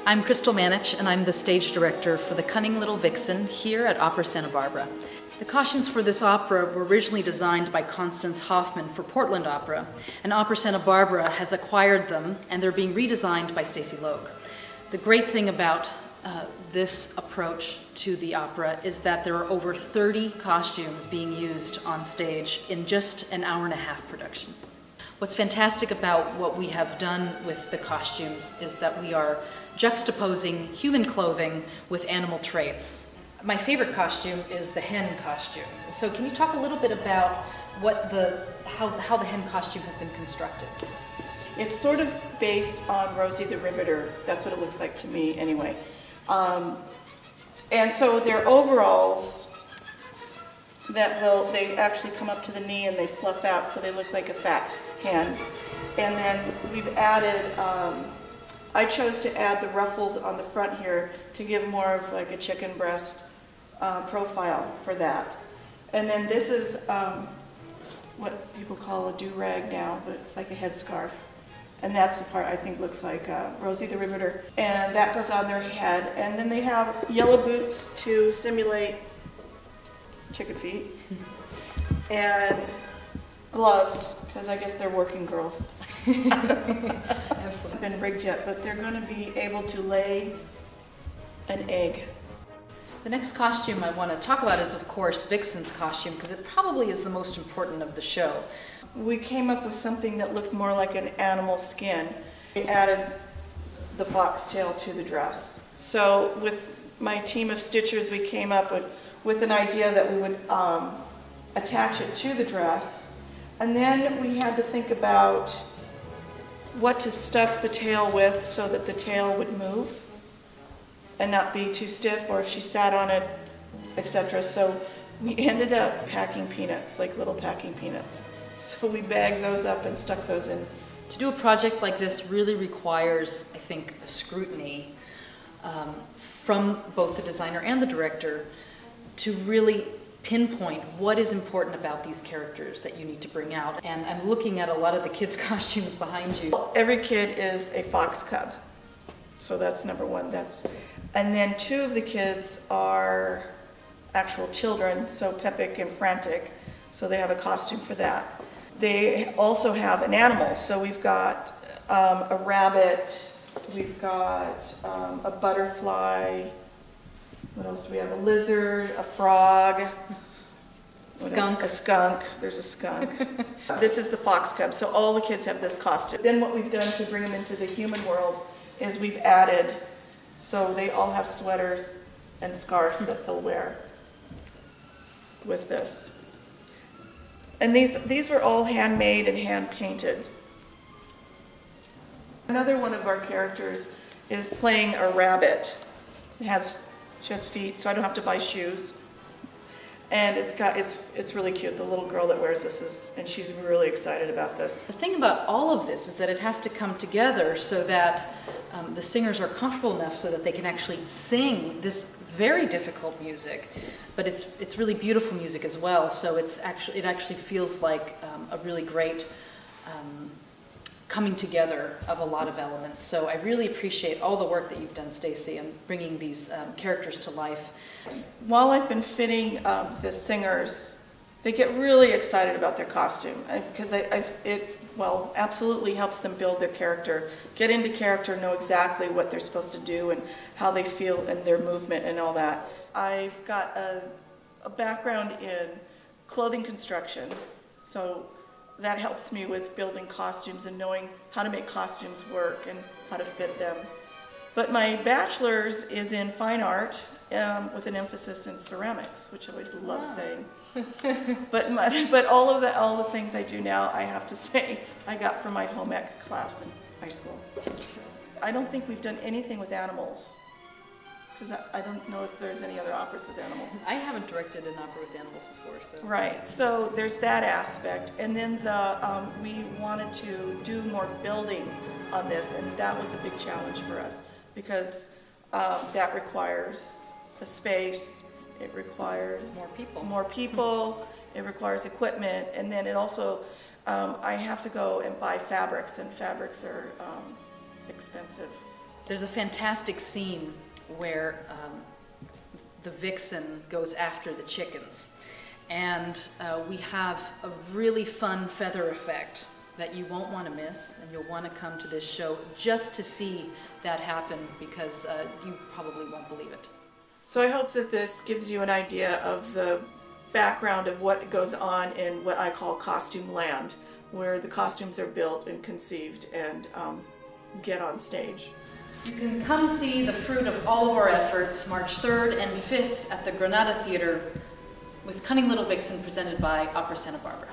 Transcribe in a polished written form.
I'm Crystal Manich, and I'm the stage director for the Cunning Little Vixen here at Opera Santa Barbara. The costumes for this opera were originally designed by Constance Hoffman for Portland Opera, and Opera Santa Barbara has acquired them, and they're being redesigned by Stacy Logue. The great thing about this approach to the opera is that there are over 30 costumes being used on stage in just an hour-and-a-half production. What's fantastic about what we have done with the costumes is that we are juxtaposing human clothing with animal traits. My favorite costume is the hen costume. So can you talk a little bit about how the hen costume has been constructed? It's sort of based on Rosie the Riveter. That's what it looks like to me anyway. And so they're overalls they actually come up to the knee and they fluff out so they look like a fat hen. And then we've added, I chose to add the ruffles on the front here to give more of like a chicken breast profile for that. And then this is what people call a do-rag now, but it's like a headscarf. And that's the part I think looks like Rosie the Riveter. And that goes on their head. And then they have yellow boots to simulate chicken feet. And gloves, because I guess they're working girls. Absolutely. Been rigged yet, but they're going to be able to lay an egg. The next costume I want to talk about is, of course, Vixen's costume, because it probably is the most important of the show. We came up with something that looked more like an animal skin. We added the foxtail to the dress. So with my team of stitchers, we came up with an idea that we would attach it to the dress. And then we had to think about what to stuff the tail with so that the tail would move and not be too stiff, or if she sat on it, etc. So we ended up packing peanuts, like little packing peanuts. So we bagged those up and stuck those in. To do a project like this really requires, I think, scrutiny from both the designer and the director to really pinpoint what is important about these characters that you need to bring out. And I'm looking at a lot of the kids' costumes behind you. Every kid is a fox cub. So that's number one. And then two of the kids are actual children, so Pepic and Frantic, so they have a costume for that. They also have an animal, so we've got a rabbit, we've got a butterfly, what else do we have? A lizard, a frog, Skunk. A skunk, there's a skunk. This is the fox cub, so all the kids have this costume. Then what we've done to bring them into the human world is we've added, so they all have sweaters and scarves that they'll wear with this. And these were all handmade and hand painted. Another one of our characters is playing a rabbit. It has just feet, so I don't have to buy shoes. And it's really cute. The little girl that wears this and she's really excited about this. The thing about all of this is that it has to come together so that the singers are comfortable enough so that they can actually sing this very difficult music, but it's really beautiful music as well. So it actually feels like a really great coming together of a lot of elements. So I really appreciate all the work that you've done, Stacy, in bringing these characters to life. While I've been fitting the singers, they get really excited about their costume because it absolutely helps them build their character, get into character, know exactly what they're supposed to do and how they feel and their movement and all that. I've got a background in clothing construction, so that helps me with building costumes and knowing how to make costumes work and how to fit them. But my bachelor's is in fine art with an emphasis in ceramics, which I always love saying. But all the things I do now, I have to say, I got from my home ec class in high school. I don't think we've done anything with animals, because I don't know if there's any other operas with animals. I haven't directed an opera with animals before, so. Right, so there's that aspect. And then we wanted to do more building on this, and that was a big challenge for us, because that requires a space, it requires more people, it requires equipment, and then it also, I have to go and buy fabrics, and fabrics are expensive. There's a fantastic scene where the vixen goes after the chickens. And we have a really fun feather effect that you won't want to miss, and you'll want to come to this show just to see that happen, because you probably won't believe it. So I hope that this gives you an idea of the background of what goes on in what I call costume land, where the costumes are built and conceived and get on stage. You can come see the fruit of all of our efforts March 3rd and 5th at the Granada Theater with Cunning Little Vixen, presented by Opera Santa Barbara.